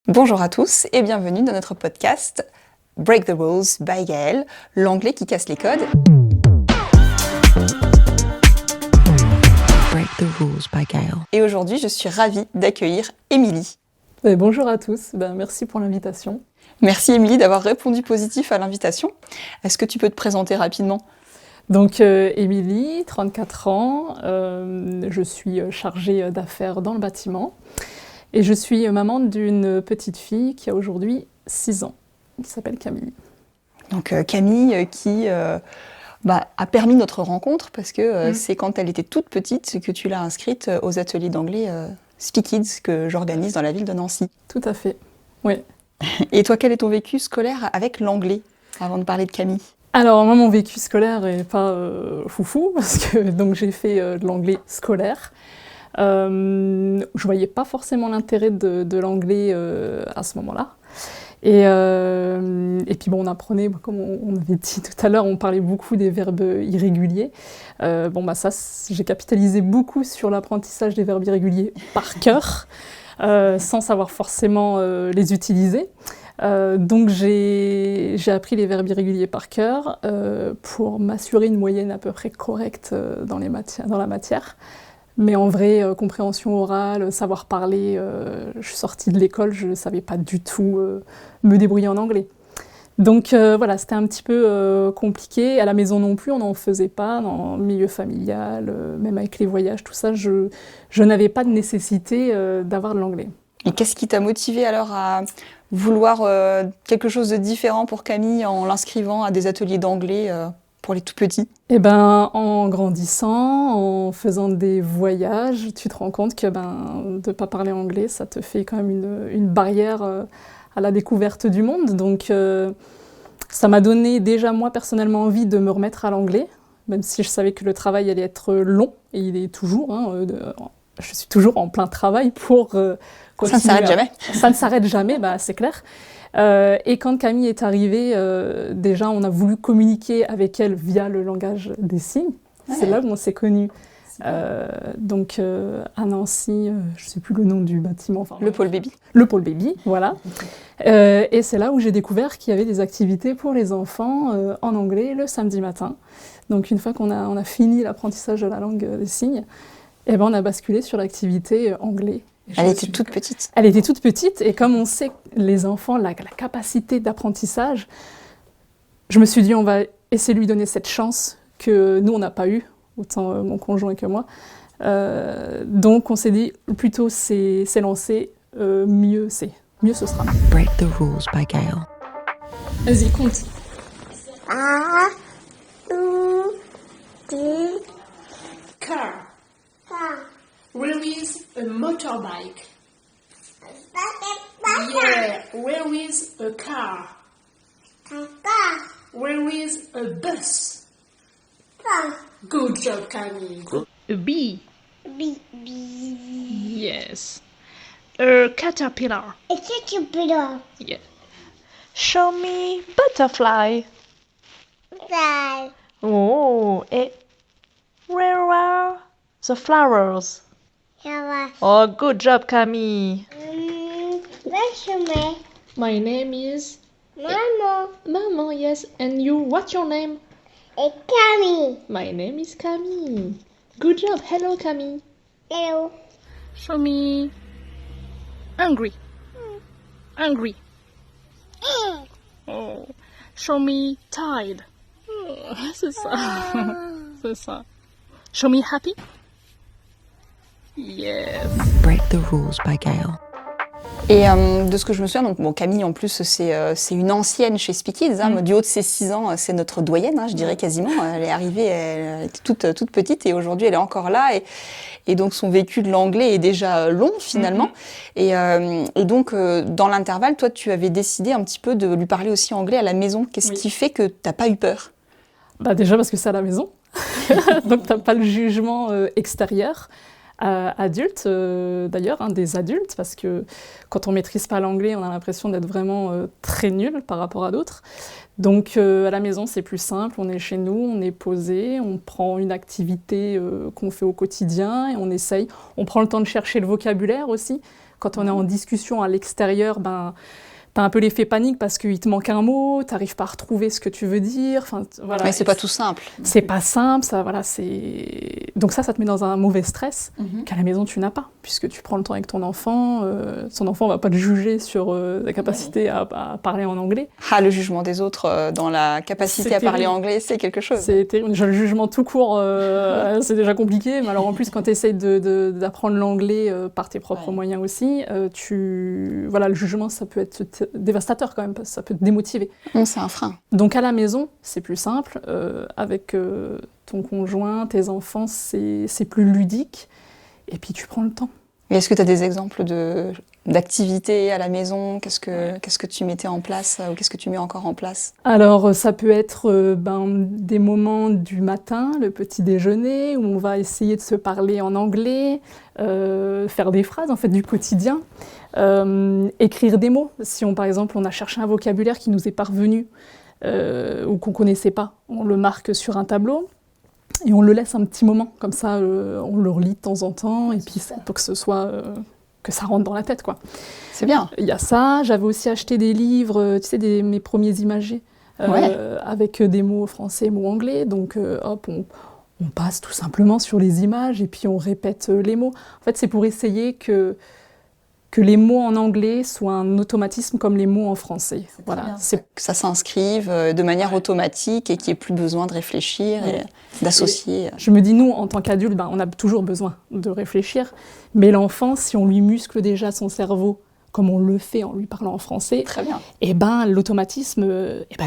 Bonjour à tous et bienvenue dans notre podcast Break the Rules by Gaëlle, l'anglais qui casse les codes. Break the Rules by Gaëlle. Et aujourd'hui, je suis ravie d'accueillir Émilie. Bonjour à tous, merci pour l'invitation. Merci Émilie d'avoir répondu positif à l'invitation. Est-ce que tu peux te présenter rapidement ? Donc Émilie, 34 ans, je suis chargée d'affaires dans le bâtiment et je suis maman d'une petite fille qui a aujourd'hui 6 ans, qui s'appelle Camille. Donc Camille qui a permis notre rencontre parce que c'est quand elle était toute petite que tu l'as inscrite aux ateliers d'anglais Speak Kids que j'organise dans la ville de Nancy. Tout à fait, oui. Et toi, quel est ton vécu scolaire avec l'anglais, avant de parler de Camille ? Alors moi, mon vécu scolaire est pas foufou, parce que donc, j'ai fait de l'anglais scolaire. Je voyais pas forcément l'intérêt de l'anglais à ce moment-là. Et puis on apprenait, comme on avait dit tout à l'heure, on parlait beaucoup des verbes irréguliers. J'ai capitalisé beaucoup sur l'apprentissage des verbes irréguliers par cœur, sans savoir forcément les utiliser. Donc j'ai appris les verbes irréguliers par cœur pour m'assurer une moyenne à peu près correcte dans la matière. Mais en vrai, compréhension orale, savoir parler, je suis sortie de l'école, je ne savais pas du tout me débrouiller en anglais. Donc c'était un petit peu compliqué. À la maison non plus, on n'en faisait pas, dans le milieu familial, même avec les voyages, tout ça, je n'avais pas de nécessité d'avoir de l'anglais. Et qu'est-ce qui t'a motivé alors à vouloir quelque chose de différent pour Camille en l'inscrivant à des ateliers d'anglais pour les tout petits ? En grandissant, en faisant des voyages, tu te rends compte que de ne pas parler anglais, ça te fait quand même une barrière à la découverte du monde. Donc ça m'a donné déjà moi personnellement envie de me remettre à l'anglais, même si je savais que le travail allait être long, et il est toujours. Je suis toujours en plein travail pour continuer. Ça ne s'arrête jamais. Ça ne s'arrête jamais, c'est clair. Et quand Camille est arrivée, déjà on a voulu communiquer avec elle via le langage des signes. Ouais. C'est là où on s'est connus. À Nancy, je ne sais plus le nom du bâtiment. Le pôle baby. Le pôle baby, voilà. Et c'est là où j'ai découvert qu'il y avait des activités pour les enfants en anglais le samedi matin. Donc une fois qu'on a fini l'apprentissage de la langue des signes, on a basculé sur l'activité anglais. Elle était toute petite. Elle était toute petite, et comme on sait, les enfants, la capacité d'apprentissage, je me suis dit, on va essayer de lui donner cette chance que nous, on n'a pas eue, autant mon conjoint que moi. Donc on s'est dit, plutôt c'est lancé, mieux ce sera. Break the Rules by Gaëlle. Vas-y, compte. 1, 2, 3. Car. Where is a motorbike? Yeah, where is a car? Where is a bus? Good job, Camille. A bee. B. Yes. A caterpillar. A caterpillar. Yeah. Show me butterfly. Fly. Oh, where are the flowers? Flower. Oh, good job, Camille. Where's your name? My name is Mama. Mama, yes. And you, what's your name? It's Camille. My name is Camille. Good job. Hello, Camille. Hello. Show me hungry. Hungry. Oh. Show me tired. Oh, c'est ça. C'est ça. Show me happy. Yes. Break the Rules by Gaëlle. Et de ce que je me souviens, Camille en plus c'est une ancienne chez Speak Kids, du haut de ses 6 ans, c'est notre doyenne, je dirais quasiment. Elle est arrivée, elle était toute petite, et aujourd'hui elle est encore là, et donc son vécu de l'anglais est déjà long finalement. Et donc dans l'intervalle, toi tu avais décidé un petit peu de lui parler aussi anglais à la maison. Qu'est-ce qui fait que t'as pas eu peur ? Déjà parce que c'est à la maison, donc t'as pas le jugement extérieur. Adultes, d'ailleurs, des adultes, parce que quand on maîtrise pas l'anglais, on a l'impression d'être vraiment très nul par rapport à d'autres. Donc à la maison, c'est plus simple, on est chez nous, on est posé, on prend une activité qu'on fait au quotidien et on essaye. On prend le temps de chercher le vocabulaire aussi. Quand on est en discussion à l'extérieur, t'as un peu l'effet panique parce qu'il te manque un mot, t'arrives pas à retrouver ce que tu veux dire. Enfin, voilà. Mais c'est pas tout simple. C'est pas simple, ça, voilà, donc ça te met dans un mauvais stress qu'à la maison tu n'as pas, puisque tu prends le temps avec ton enfant. Ton enfant va pas te juger sur ta capacité à parler en anglais. Ah, le jugement des autres dans la capacité C'est à parler terrible. anglais, c'est quelque chose. C'est terrible. Le jugement tout court, c'est déjà compliqué. Mais alors en plus, quand tu essayes d'apprendre l'anglais par tes propres moyens aussi, voilà, le jugement, ça peut être dévastateur quand même, parce que ça peut te démotiver. C'est un frein. Donc à la maison, c'est plus simple. Avec ton conjoint, tes enfants, c'est plus ludique. Et puis tu prends le temps. Et est-ce que tu as des exemples d'activités à la maison? Qu'est-ce que tu mettais en place ou qu'est-ce que tu mets encore en place? Alors ça peut être des moments du matin, le petit déjeuner, où on va essayer de se parler en anglais, faire des phrases en fait du quotidien, écrire des mots. Si par exemple on a cherché un vocabulaire qui nous est parvenu ou qu'on connaissait pas, on le marque sur un tableau. Et on le laisse un petit moment, comme ça on le relit de temps en temps, et puis pour que ce soit que ça rentre dans la tête, quoi. C'est bien. Il y a ça. J'avais aussi acheté des livres, tu sais, mes premiers imagés, avec des mots français, mots anglais. Donc hop, on passe tout simplement sur les images et puis on répète les mots. En fait, c'est pour essayer que les mots en anglais soient un automatisme comme les mots en français. Voilà. Que ça s'inscrive de manière automatique et qu'il n'y ait plus besoin de réfléchir et d'associer. Je me dis, nous, en tant qu'adultes, on a toujours besoin de réfléchir. Mais l'enfant, si on lui muscle déjà son cerveau, comme on le fait en lui parlant en français, Très bien. Et l'automatisme,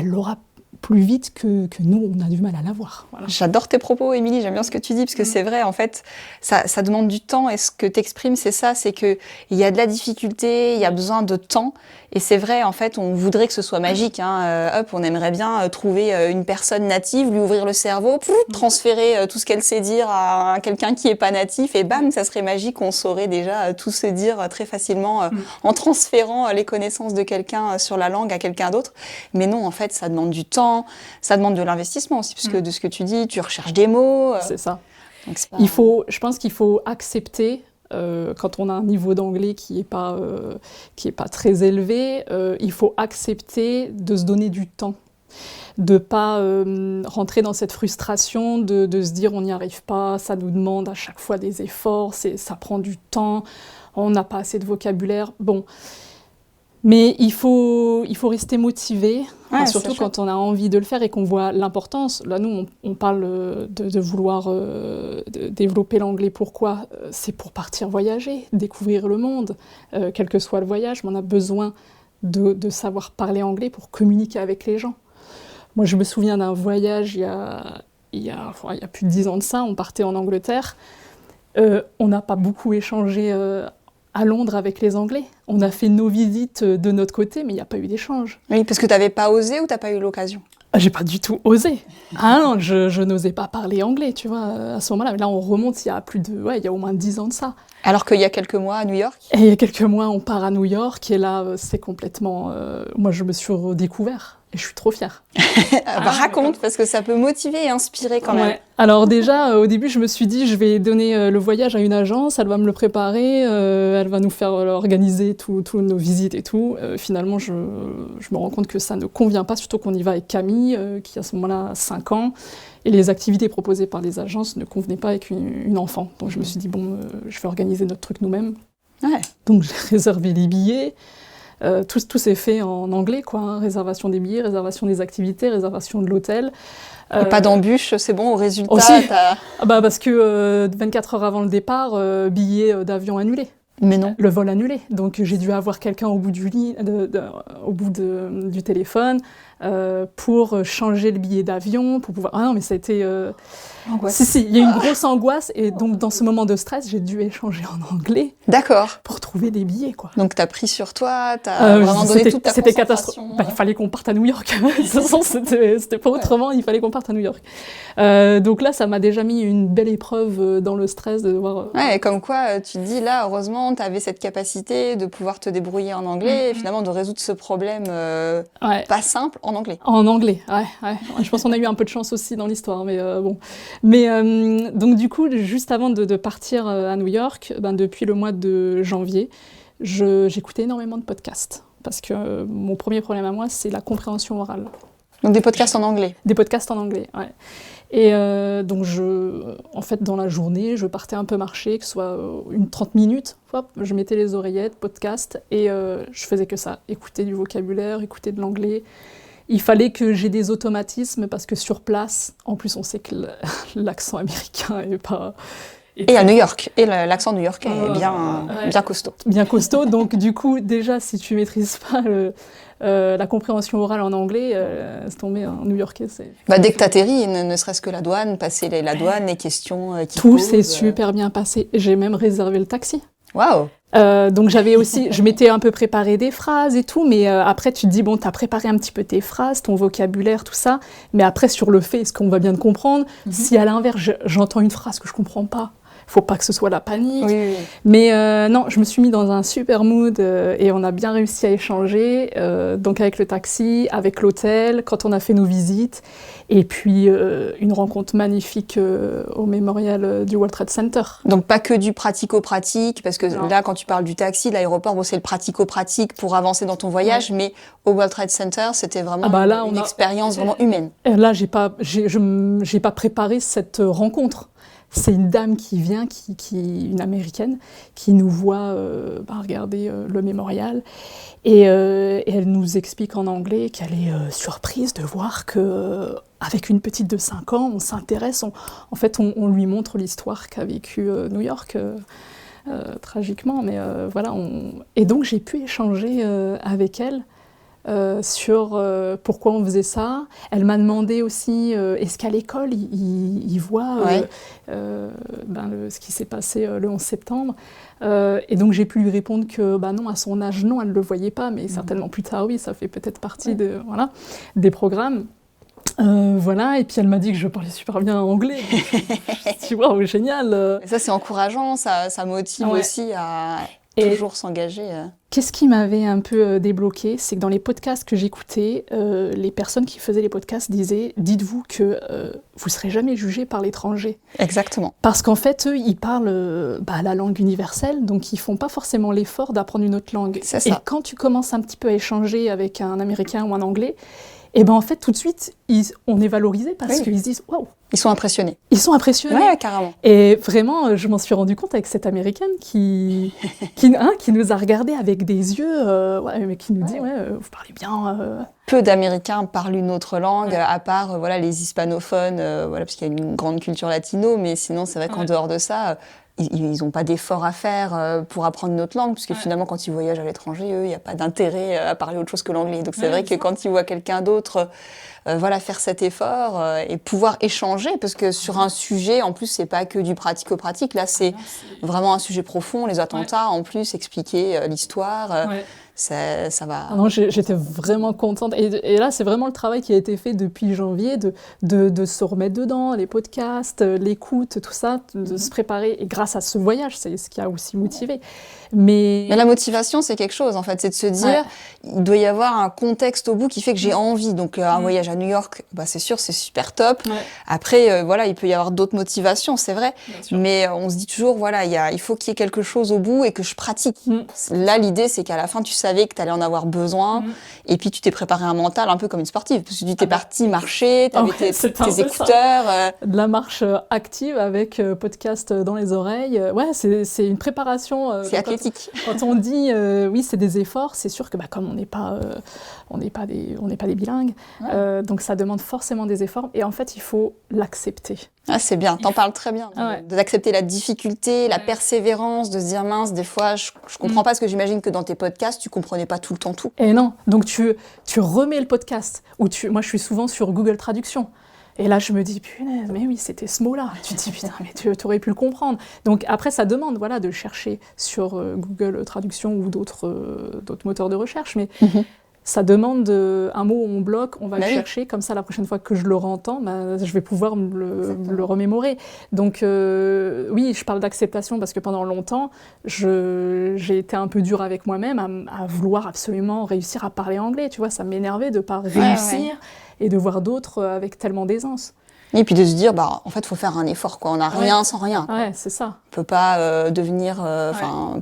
l'aura plus vite que nous, on a du mal à l'avoir. Voilà. J'adore tes propos, Émilie, j'aime bien ce que tu dis, parce que c'est vrai, en fait, ça demande du temps, et ce que tu exprimes, c'est ça, c'est qu'il y a de la difficulté, il y a besoin de temps, et c'est vrai, en fait, on voudrait que ce soit magique, hop, on aimerait bien trouver une personne native, lui ouvrir le cerveau, transférer tout ce qu'elle sait dire à quelqu'un qui est pas natif, et bam, ça serait magique, on saurait déjà tout se dire très facilement en transférant les connaissances de quelqu'un sur la langue à quelqu'un d'autre. Mais non, en fait, ça demande du temps, ça demande de l'investissement aussi, parce que de ce que tu dis, tu recherches des mots. C'est ça. Donc c'est pas... Je pense qu'il faut accepter, quand on a un niveau d'anglais qui est pas très élevé, il faut accepter de se donner du temps. De pas rentrer dans cette frustration de se dire on n'y arrive pas, ça nous demande à chaque fois des efforts, ça prend du temps, on n'a pas assez de vocabulaire. Bon. Mais il faut rester motivé, surtout quand on a envie de le faire et qu'on voit l'importance. Là, nous, on parle de vouloir de développer l'anglais. Pourquoi ? C'est pour partir voyager, découvrir le monde. Quel que soit le voyage, mais on a besoin de savoir parler anglais pour communiquer avec les gens. Moi, je me souviens d'un voyage il y a plus de 10 ans de ça. On partait en Angleterre. On n'a pas beaucoup échangé à Londres avec les Anglais. On a fait nos visites de notre côté, mais il n'y a pas eu d'échange. Oui, parce que tu n'avais pas osé ou tu n'as pas eu l'occasion? J'ai pas du tout osé. Ah non, je n'osais pas parler anglais, tu vois, à ce moment-là. Là, on remonte il y a au moins 10 ans de ça. Alors qu'il y a quelques mois à New York? Et il y a quelques mois, on part à New York, et là, c'est complètement... moi, je me suis redécouvert, et je suis trop fière. Raconte, parce que ça peut motiver et inspirer quand même. Ouais. Alors déjà, au début, je me suis dit, je vais donner le voyage à une agence, elle va me le préparer, elle va nous faire organiser toutes nos visites et tout. Finalement, je me rends compte que ça ne convient pas, surtout qu'on y va avec Camille, qui à ce moment-là a 5 ans, et les activités proposées par les agences ne convenaient pas avec une enfant. Donc je me suis dit, je vais organiser notre truc nous-mêmes. Ouais. Donc j'ai réservé les billets. Tout s'est fait en anglais, quoi, hein. Réservation des billets, réservation des activités, réservation de l'hôtel. Et pas d'embûche, c'est bon, au résultat, aussi, parce que 24 heures avant le départ, billet d'avion annulé. Mais non. Le vol annulé. Donc j'ai dû avoir quelqu'un au bout du téléphone pour changer le billet d'avion, pour pouvoir... Ah non, mais ça a été... Si, il y a eu une grosse angoisse, et donc dans ce moment de stress, j'ai dû échanger en anglais. D'accord. Pour trouver des billets, quoi. Donc t'as pris sur toi, t'as vraiment donné toute ta concentration. C'était catastrophique. Il fallait qu'on parte à New York. De toute façon, c'était pas autrement, il fallait qu'on parte à New York. Donc là, ça m'a déjà mis une belle épreuve dans le stress de devoir... Ouais, et comme quoi, tu te dis, là, heureusement, t'avais cette capacité de pouvoir te débrouiller en anglais, et finalement de résoudre ce problème pas simple en anglais. En anglais, ouais. Je pense qu'on a eu un peu de chance aussi dans l'histoire, mais bon... Mais donc du coup, juste avant de partir à New York, depuis le mois de janvier, j'écoutais énormément de podcasts. Parce que mon premier problème à moi, c'est la compréhension orale. Donc des podcasts en anglais. Des podcasts en anglais, ouais. Et donc, en fait, dans la journée, je partais un peu marcher, que ce soit une 30 minutes. Hop, je mettais les oreillettes, podcast, et je faisais que ça. Écouter du vocabulaire, écouter de l'anglais. Il fallait que j'ai des automatismes, parce que sur place, en plus, on sait que l'accent américain est pas... Et à New York. Et l'accent new-yorkais est bien costaud. Bien costaud. Donc, du coup, déjà, si tu maîtrises pas la compréhension orale en anglais, c'est tombé en new-yorkais. Dès que tu atterris, ne serait-ce que la douane, passer la douane, les questions qui tout posent, s'est super bien passé. J'ai même réservé le taxi. Waouh! Donc j'avais aussi, je m'étais un peu préparé des phrases et tout, mais après tu te dis, bon, t'as préparé un petit peu tes phrases, ton vocabulaire, tout ça, mais après sur le fait, est-ce qu'on va bien te comprendre? Si à l'inverse, j'entends une phrase que je comprends pas, faut pas que ce soit la panique. Oui. Mais non, je me suis mis dans un super mood et on a bien réussi à échanger, donc avec le taxi, avec l'hôtel, quand on a fait nos visites, et puis une rencontre magnifique au mémorial du World Trade Center. Donc pas que du pratico-pratique, parce que Non. là, quand tu parles du taxi, de l'aéroport, bon, c'est le pratico-pratique pour avancer dans ton voyage, mais au World Trade Center, c'était vraiment une expérience vraiment humaine. Et là, j'ai pas préparé cette rencontre. C'est une dame qui vient, une américaine, qui nous voit regarder le mémorial et elle nous explique en anglais qu'elle est surprise de voir que avec une petite de 5 ans, on s'intéresse, on lui montre l'histoire qu'a vécue New York tragiquement, mais voilà. Et donc j'ai pu échanger avec elle. Sur pourquoi on faisait ça. Elle m'a demandé aussi est-ce qu'à l'école ils voient ce qui s'est passé le 11 septembre. Et donc j'ai pu lui répondre que non, à son âge non, elle ne le voyait pas, mais certainement plus tard oui, ça fait peut-être partie des programmes. Et puis elle m'a dit que je parlais super bien anglais. Tu vois, génial. Et ça c'est encourageant, ça motive aussi à toujours s'engager. Qu'est-ce qui m'avait un peu débloqué, c'est que dans les podcasts que j'écoutais, les personnes qui faisaient les podcasts disaient « Dites-vous que vous ne serez jamais jugé par l'étranger. » Exactement. Parce qu'en fait, eux, ils parlent la langue universelle, donc ils ne font pas forcément l'effort d'apprendre une autre langue. C'est ça. Et quand tu commences un petit peu à échanger avec un Américain ou un Anglais, et en fait, tout de suite, on est valorisé parce qu'ils se disent « Waouh !» Ils sont impressionnés. Ils sont impressionnés. Ouais, carrément. Et vraiment, je m'en suis rendu compte avec cette Américaine qui nous a regardés avec des yeux, mais qui nous dit vous parlez bien. Peu d'Américains parlent une autre langue, à part les hispanophones, parce qu'il y a une grande culture latino, mais sinon, c'est vrai qu'en dehors de ça, ils n'ont pas d'effort à faire pour apprendre une autre langue, puisque finalement, quand ils voyagent à l'étranger, eux, il n'y a pas d'intérêt à parler autre chose que l'anglais. Donc c'est vrai que quand ils voient quelqu'un d'autre faire cet effort et pouvoir échanger, parce que sur un sujet, en plus, c'est pas que du pratico-pratique, là, c'est vraiment un sujet profond, les attentats, en plus, expliquer l'histoire. Ça va... Non, j'étais vraiment contente. Et là, c'est vraiment le travail qui a été fait depuis janvier, de se remettre dedans, les podcasts, l'écoute, tout ça, de se préparer. Et grâce à ce voyage, c'est ce qui a aussi motivé. Mais la motivation, c'est quelque chose, en fait. C'est de se dire, il doit y avoir un contexte au bout qui fait que j'ai envie. Donc, un voyage à New York, c'est sûr, c'est super top. Après, il peut y avoir d'autres motivations, c'est vrai. Mais on se dit toujours, il faut qu'il y ait quelque chose au bout et que je pratique. Là, l'idée, c'est qu'à la fin, tu savais que tu allais en avoir besoin. Et puis, tu t'es préparé un mental un peu comme une sportive. Parce que tu t'es parti marcher, tu avais tes écouteurs. De la marche active avec podcast dans les oreilles. C'est une préparation. C'est athlétique. Quand on dit oui, c'est des efforts, c'est sûr que comme on n'est pas des bilingues, donc ça demande forcément des efforts. Et en fait, il faut l'accepter. Ah, c'est bien, t'en parles très bien. D'accepter la difficulté, la persévérance, de se dire mince, des fois, je comprends pas, parce que j'imagine que dans tes podcasts, tu comprenais pas tout le temps tout. Et non, donc tu remets le podcast. Moi, je suis souvent sur Google Traduction. Et là, je me dis, punaise, mais oui, c'était ce mot-là. Tu te dis, putain, mais tu aurais pu le comprendre. Donc après, ça demande de chercher sur Google Traduction ou d'autres moteurs de recherche. Mais ça demande un mot où on bloque, on va le chercher. Comme ça, la prochaine fois que je le réentends, je vais pouvoir le remémorer. Donc oui, je parle d'acceptation parce que pendant longtemps, j'ai été un peu dure avec moi-même à vouloir absolument réussir à parler anglais. Tu vois, ça m'énervait de ne pas réussir et de voir d'autres avec tellement d'aisance. Et puis de se dire, en fait, il faut faire un effort, quoi. On n'a rien sans rien. Ouais, c'est ça. On peut pas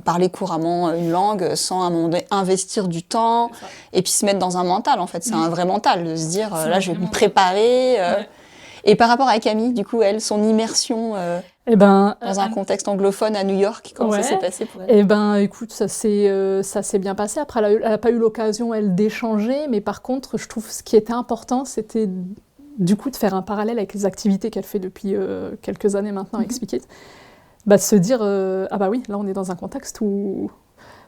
parler couramment une langue sans à un moment donné investir du temps et puis se mettre dans un mental, en fait. C'est un vrai mental de se dire, là, je vais me préparer. Et par rapport à Camille, du coup, elle, son immersion dans un contexte anglophone à New York, comment ça s'est passé pour elle? Écoute, ça s'est bien passé. Après, elle n'a pas eu l'occasion, elle, d'échanger, mais par contre, je trouve ce qui était important, c'était du coup de faire un parallèle avec les activités qu'elle fait depuis quelques années maintenant avec Speak It. De se dire, oui, là, on est dans un contexte où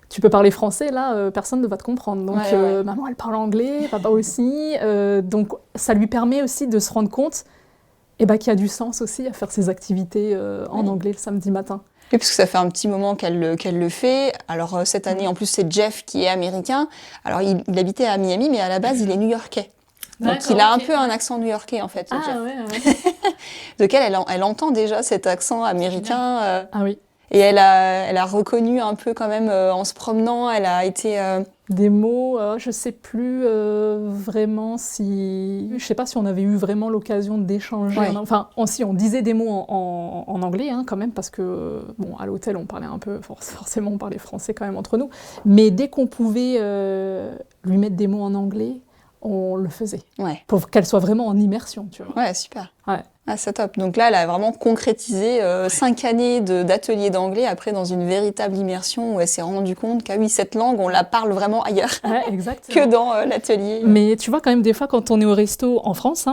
tu peux parler français, là, personne ne va te comprendre. Donc, maman, elle parle anglais, papa aussi. Donc, ça lui permet aussi de se rendre compte qu'il y a du sens aussi à faire ces activités en anglais le samedi matin. Oui, parce que ça fait un petit moment qu'elle le fait. Alors, cette année, en plus, c'est Jeff qui est américain. Alors, il habitait à Miami, mais à la base, il est new-yorkais. Donc, il a un peu un accent new-yorkais, en fait, Jeff. Donc, elle entend déjà cet accent américain. Ah oui. Et elle a reconnu un peu quand même, en se promenant, elle a été... Des mots, je sais plus vraiment si... Je sais pas si on avait eu vraiment l'occasion d'échanger. Ouais. Enfin, on disait des mots en anglais, quand même, parce que, à l'hôtel, on parlait un peu, forcément, on parlait français quand même entre nous. Mais dès qu'on pouvait lui mettre des mots en anglais, on le faisait. Ouais. Pour qu'elle soit vraiment en immersion, tu vois. Ouais, super. Ouais. Ah, c'est top. Donc là, elle a vraiment concrétisé 5 années d'ateliers d'anglais, après dans une véritable immersion où elle s'est rendue compte qu'ah oui, cette langue, on la parle vraiment ailleurs que dans l'atelier. Mais tu vois, quand même, des fois, quand on est au resto en France,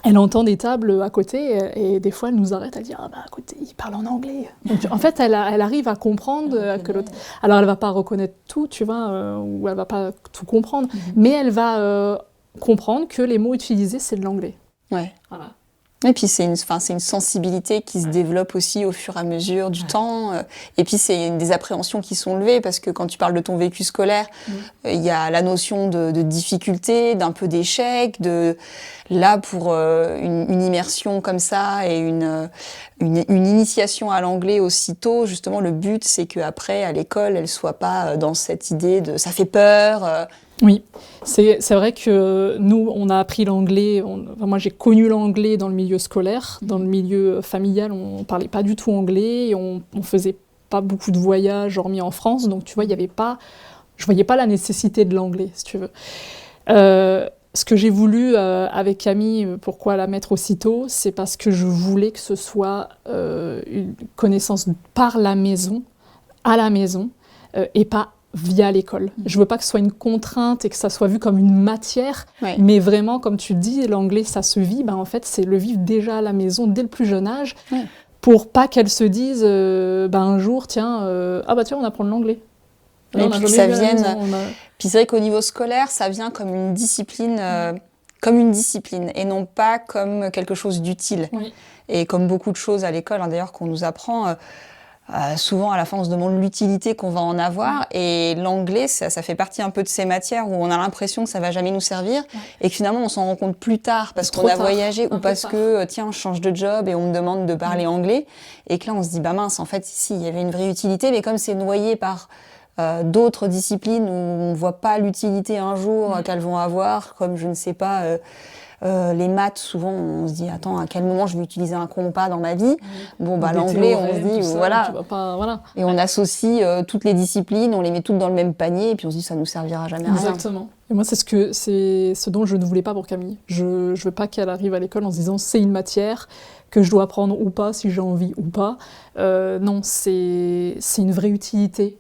elle entend des tables à côté et des fois, elle nous arrête, elle dit « Ah à côté, il parle en anglais ». Donc, en fait, elle arrive à comprendre que l'autre... Alors, elle va pas reconnaître tout, tu vois, ou elle va pas tout comprendre, mais elle va comprendre que les mots utilisés, c'est de l'anglais. Ouais. Voilà. Et puis c'est une sensibilité qui se développe aussi au fur et à mesure du temps. Et puis c'est des appréhensions qui sont levées parce que quand tu parles de ton vécu scolaire, il y a la notion de difficulté, d'un peu d'échec, là pour une immersion comme ça et une initiation à l'anglais aussitôt, justement le but c'est qu'après à l'école elle soit pas dans cette idée de ça fait peur. Oui, c'est vrai que nous, on a appris l'anglais, moi j'ai connu l'anglais dans le milieu scolaire, dans le milieu familial, on parlait pas du tout anglais, et on faisait pas beaucoup de voyages, hormis en France, donc tu vois, je voyais pas la nécessité de l'anglais, si tu veux. Ce que j'ai voulu avec Camille, pourquoi la mettre aussitôt, c'est parce que je voulais que ce soit une connaissance par la maison, à la maison, et pas via l'école. Je veux pas que ce soit une contrainte et que ça soit vu comme une matière, mais vraiment, comme tu dis, l'anglais, ça se vit. En fait, c'est le vivre déjà à la maison, dès le plus jeune âge, pour pas qu'elle se dise un jour, tiens, on apprend l'anglais. Et puis que ça vienne... Puis c'est vrai qu'au niveau scolaire, ça vient comme une discipline, et non pas comme quelque chose d'utile. Oui. Et comme beaucoup de choses à l'école, d'ailleurs, qu'on nous apprend... souvent, à la fin, on se demande l'utilité qu'on va en avoir. Et l'anglais, ça fait partie un peu de ces matières où on a l'impression que ça va jamais nous servir et que finalement, on s'en rend compte plus tard parce qu'on a voyagé ou parce que, tiens, je change de job et on me demande de parler anglais. Et que là, on se dit, mince, en fait, ici, il y avait une vraie utilité. Mais comme c'est noyé par d'autres disciplines où on voit pas l'utilité un jour qu'elles vont avoir, comme, je ne sais pas... les maths, souvent, on se dit, attends, à quel moment je vais utiliser un compas dans ma vie? L'anglais, on se dit, voilà. Et on associe toutes les disciplines, on les met toutes dans le même panier, et puis on se dit, ça nous servira jamais à rien. Exactement. Et moi, c'est ce dont je ne voulais pas pour Camille. Je veux pas qu'elle arrive à l'école en se disant, c'est une matière que je dois apprendre ou pas, si j'ai envie ou pas. Non, c'est une vraie utilité.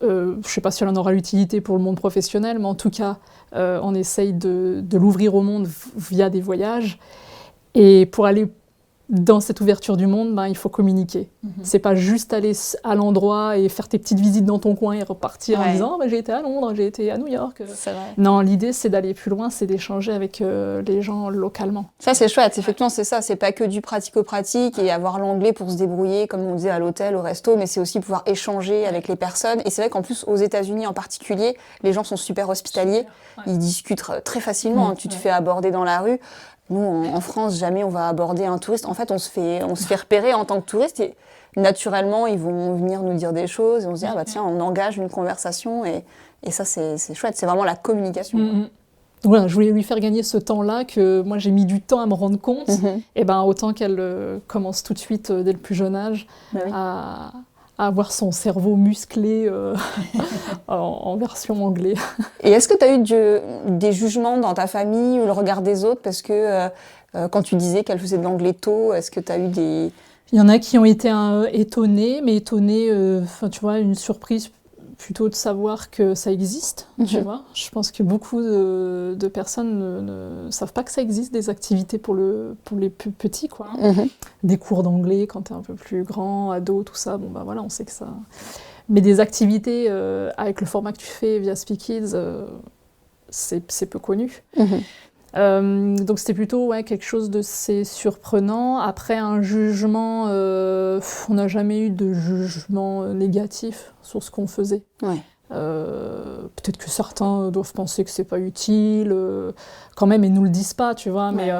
Je ne sais pas si elle en aura l'utilité pour le monde professionnel, mais en tout cas, on essaye de l'ouvrir au monde via des voyages. Et pour aller dans cette ouverture du monde, il faut communiquer. C'est pas juste aller à l'endroit et faire tes petites visites dans ton coin et repartir en disant j'ai été à Londres, j'ai été à New York. C'est vrai. Non, l'idée c'est d'aller plus loin, c'est d'échanger avec les gens localement. Ça c'est chouette, effectivement c'est ça, c'est pas que du pratico-pratique et avoir l'anglais pour se débrouiller comme on disait à l'hôtel, au resto, mais c'est aussi pouvoir échanger avec les personnes. Et c'est vrai qu'en plus aux États-Unis en particulier, les gens sont super hospitaliers, ils discutent très facilement, tu te fais aborder dans la rue. Nous, en France, jamais on va aborder un touriste. En fait, on se fait repérer en tant que touriste et naturellement, ils vont venir nous dire des choses et on se dit, tiens, on engage une conversation et ça, c'est chouette. C'est vraiment la communication. Donc voilà, je voulais lui faire gagner ce temps-là que moi j'ai mis du temps à me rendre compte. Mhm. Et ben autant qu'elle commence tout de suite dès le plus jeune âge Bah oui. à avoir son cerveau musclé en version anglais. Et est-ce que tu as eu des jugements dans ta famille ou le regard des autres parce que quand tu disais qu'elle faisait de l'anglais tôt, est-ce que tu as eu des... Il y en a qui ont été étonnés, mais étonnés, tu vois, une surprise plutôt de savoir que ça existe, tu vois. Je pense que beaucoup de personnes ne savent pas que ça existe, des activités pour les plus petits, quoi. Mhm. Des cours d'anglais quand t'es un peu plus grand, ado, tout ça, bon bah voilà, on sait que ça... Mais des activités avec le format que tu fais via Speak Kids, c'est peu connu. Donc c'était plutôt quelque chose de c'est surprenant. Après un jugement, on n'a jamais eu de jugement négatif sur ce qu'on faisait. Ouais. Peut-être que certains doivent penser que c'est pas utile, quand même, et nous le disent pas, tu vois. Mais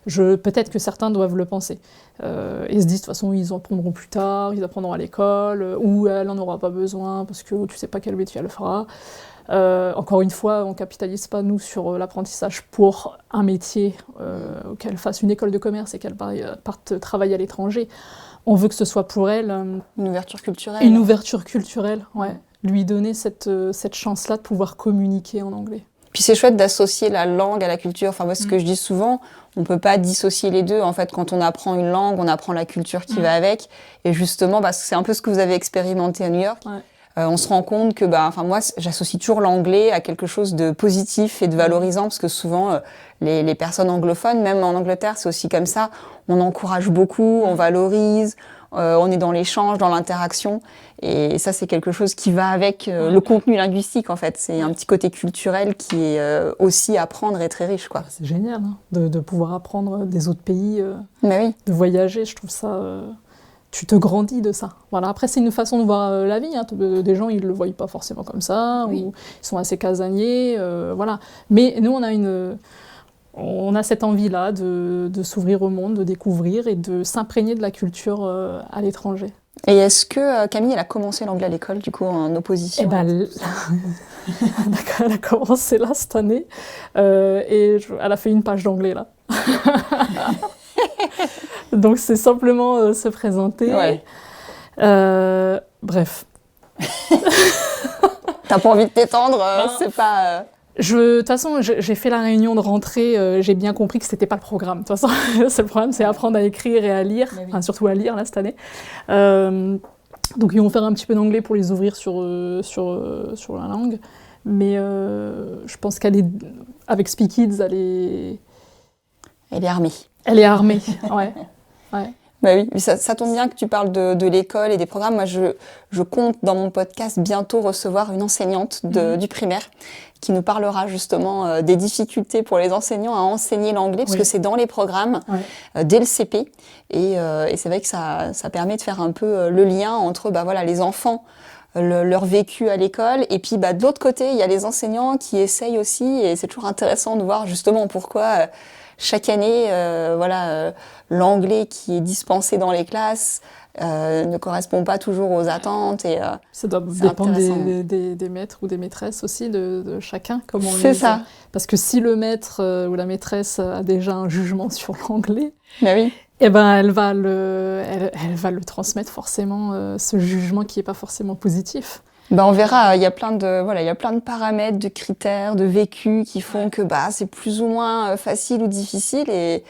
peut-être que certains doivent le penser. Ils se disent de toute façon ils en apprendront plus tard, ils apprendront à l'école, ou elle en aura pas besoin parce que tu sais pas quel métier elle fera. Encore une fois, on capitalise pas nous sur l'apprentissage pour un métier, qu'elle fasse une école de commerce et qu'elle parte travailler à l'étranger. On veut que ce soit pour elle Une ouverture culturelle. une ouverture culturelle, ouais. Lui donner cette chance-là de pouvoir communiquer en anglais. Puis c'est chouette d'associer la langue à la culture. Enfin, moi, ce que je dis souvent, on peut pas dissocier les deux. En fait, quand on apprend une langue, on apprend la culture qui va avec. Et justement, c'est un peu ce que vous avez expérimenté à New York. Ouais. On se rend compte que, moi, j'associe toujours l'anglais à quelque chose de positif et de valorisant, parce que souvent, les personnes anglophones, même en Angleterre, c'est aussi comme ça. On encourage beaucoup, on valorise, on est dans l'échange, dans l'interaction. Et ça, c'est quelque chose qui va avec le contenu linguistique, en fait. C'est un petit côté culturel qui est aussi à apprendre et très riche, quoi. C'est génial hein, de pouvoir apprendre des autres pays, Mais oui. de voyager, je trouve ça... tu te grandis de ça. Voilà. Après, c'est une façon de voir la vie. Hein. Des gens, ils ne le voient pas forcément comme ça, ou ils sont assez casaniers. Voilà. Mais nous, on a cette envie-là de s'ouvrir au monde, de découvrir et de s'imprégner de la culture à l'étranger. Et est-ce que Camille, elle a commencé l'anglais à l'école, du coup, en opposition? Eh ben, elle a commencé là cette année et elle a fait une page d'anglais là. Donc c'est simplement se présenter. Ouais. Bref. T'as pas envie de t'étendre, c'est pas... De toute façon, j'ai fait la réunion de rentrée, j'ai bien compris que c'était pas le programme. De toute façon, c'est le problème, c'est apprendre à écrire et à lire, enfin, surtout à lire là cette année. Donc ils vont faire un petit peu d'anglais pour les ouvrir sur la langue. Mais je pense avec Speak Kids, elle est armée. Elle est armée, ouais. Bah oui, mais ça tombe bien que tu parles de l'école et des programmes. Moi, je compte dans mon podcast bientôt recevoir une enseignante du primaire qui nous parlera justement des difficultés pour les enseignants à enseigner l'anglais, parce que c'est dans les programmes dès le CP. Et c'est vrai que ça permet de faire un peu le lien entre les enfants, leur vécu à l'école, et puis de l'autre côté, il y a les enseignants qui essayent aussi, et c'est toujours intéressant de voir justement pourquoi... chaque année, l'anglais qui est dispensé dans les classes ne correspond pas toujours aux attentes. Et, ça doit dépendre des maîtres ou des maîtresses aussi, de chacun. C'est ça. Parce que si le maître ou la maîtresse a déjà un jugement sur l'anglais, oui. Eh ben, elle va le transmettre forcément, ce jugement qui n'est pas forcément positif. On verra, il y a plein de paramètres, de critères, de vécus qui font que c'est plus ou moins facile ou difficile, et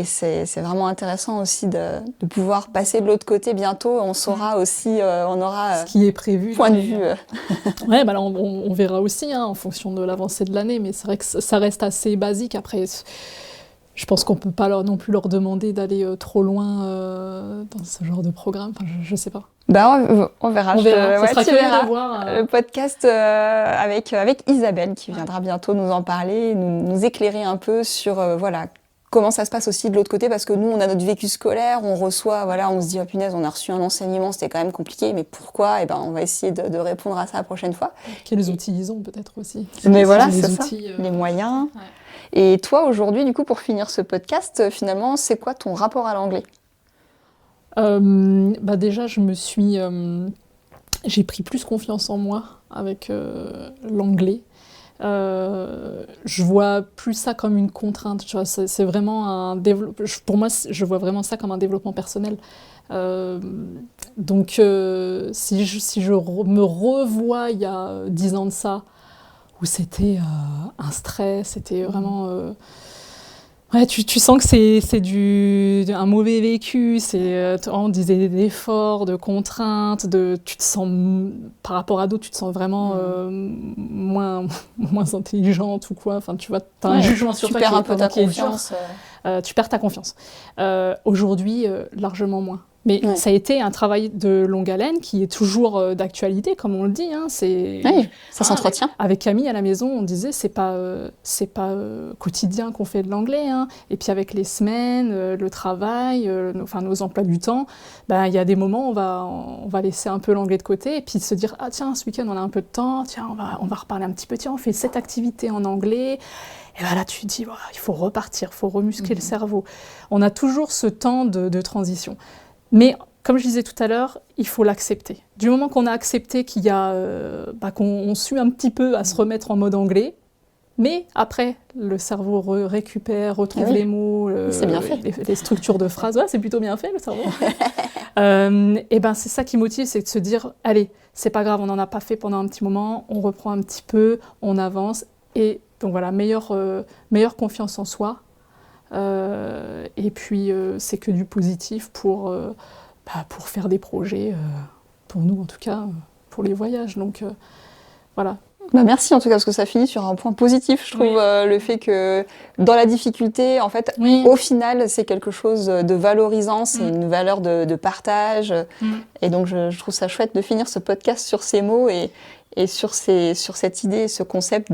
c'est vraiment intéressant aussi de pouvoir passer de l'autre côté bientôt. On saura aussi, on aura ce qui est prévu, point de vue. Ouais, là on verra aussi en fonction de l'avancée de l'année, mais c'est vrai que ça reste assez basique. Après, je pense qu'on peut pas non plus leur demander d'aller trop loin dans ce genre de programme. Enfin, je sais pas. On verra. Ça sera tu verras de voir, le podcast avec Isabelle qui viendra bientôt nous en parler, nous éclairer un peu sur comment ça se passe aussi de l'autre côté, parce que nous on a notre vécu scolaire, on reçoit, on se dit punaise, on a reçu un enseignement, c'était quand même compliqué, mais pourquoi? On va essayer de répondre à ça la prochaine fois. Quels outils ils ont peut-être aussi. Mais c'est ça, les moyens. Ouais. Et toi aujourd'hui, du coup, pour finir ce podcast, finalement, c'est quoi ton rapport à l'anglais? Déjà, j'ai pris plus confiance en moi avec l'anglais. Je vois plus ça comme une contrainte, tu vois, c'est vraiment un développement. Pour moi, je vois vraiment ça comme un développement personnel. Donc, si je me revois il y a 10 ans de ça, où c'était un stress, c'était vraiment... Ouais, tu sens que c'est un mauvais vécu, on disait d'efforts, de contraintes, tu te sens, par rapport à d'autres, tu te sens vraiment moins intelligente ou quoi. Enfin, tu vois, t'as un jugement sur tu toi perds qui un peu ta qui est dur. confiance. Tu perds ta confiance. Aujourd'hui, largement moins. Mais Ouais. ça a été un travail de longue haleine qui est toujours d'actualité, comme on le dit. Hein, Oui, ça s'entretient. Avec Camille à la maison, on disait c'est pas quotidien qu'on fait de l'anglais. Hein. Et puis avec les semaines, le travail, nos emplois du temps, ben, y a des moments où on va laisser un peu l'anglais de côté et puis se dire ah tiens, ce week-end on a un peu de temps, tiens on va reparler un petit peu, tiens on fait cette activité en anglais. Et ben là tu te dis voilà, il faut repartir, il faut remuscler le cerveau. On a toujours ce temps de transition. Mais comme je disais tout à l'heure, il faut l'accepter. Du moment qu'on a accepté qu'il y a, qu'on suit un petit peu à se remettre en mode anglais, mais après, le cerveau récupère, retrouve les mots, c'est bien fait. Les structures de phrases. Ouais, c'est plutôt bien fait, le cerveau. Et ben, c'est ça qui motive, c'est de se dire, allez, c'est pas grave, on n'en a pas fait pendant un petit moment, on reprend un petit peu, on avance. Et donc voilà, meilleure confiance en soi. Et puis, c'est que du positif pour faire des projets, pour nous en tout cas, pour les voyages. Donc voilà. Bah merci en tout cas, parce que ça finit sur un point positif, je trouve, le fait que dans la difficulté, en fait, au final, c'est quelque chose de valorisant, c'est une valeur de partage. Et donc, je trouve ça chouette de finir ce podcast sur ces mots et sur cette idée, ce concept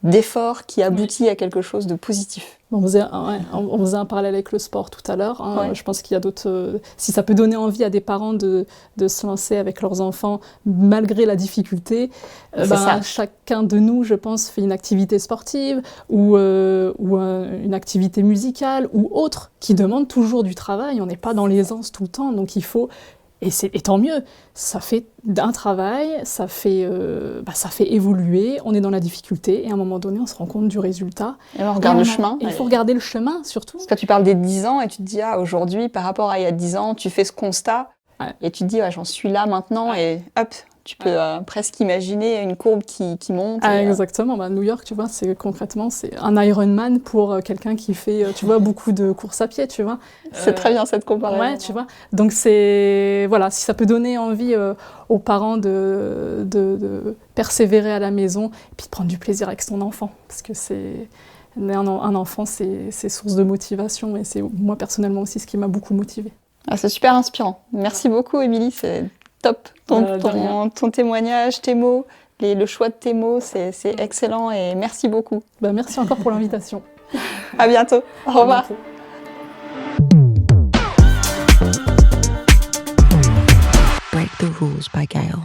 d'effort qui aboutit à quelque chose de positif. On faisait un parallèle avec le sport tout à l'heure. Hein. Je pense qu'il y a d'autres... si ça peut donner envie à des parents de se lancer avec leurs enfants malgré la difficulté, chacun de nous, je pense, fait une activité sportive ou une activité musicale ou autre qui demande toujours du travail. On n'est pas dans l'aisance tout le temps, donc il faut... Et tant mieux, ça fait un travail, ça fait évoluer, on est dans la difficulté et à un moment donné on se rend compte du résultat. Et on regarde le chemin. Il faut regarder le chemin surtout. Parce que tu parles des 10 ans et tu te dis, aujourd'hui, par rapport à il y a 10 ans, tu fais ce constat et tu te dis, j'en suis là maintenant et hop, tu peux presque imaginer une courbe qui monte. Exactement, New York, tu vois, concrètement, c'est un Ironman pour quelqu'un qui fait, tu vois, beaucoup de courses à pied, tu vois. C'est très bien cette comparaison. Ouais, tu vois. Donc si ça peut donner envie aux parents de persévérer à la maison et puis de prendre du plaisir avec son enfant, parce que un enfant, c'est source de motivation et c'est moi personnellement aussi ce qui m'a beaucoup motivée. C'est super inspirant. Merci beaucoup, Émilie, c'est top. Ton témoignage, tes mots, le choix de tes mots, c'est excellent et merci beaucoup. Merci encore pour l'invitation. À bientôt. Au revoir. Break the Rules by Gail.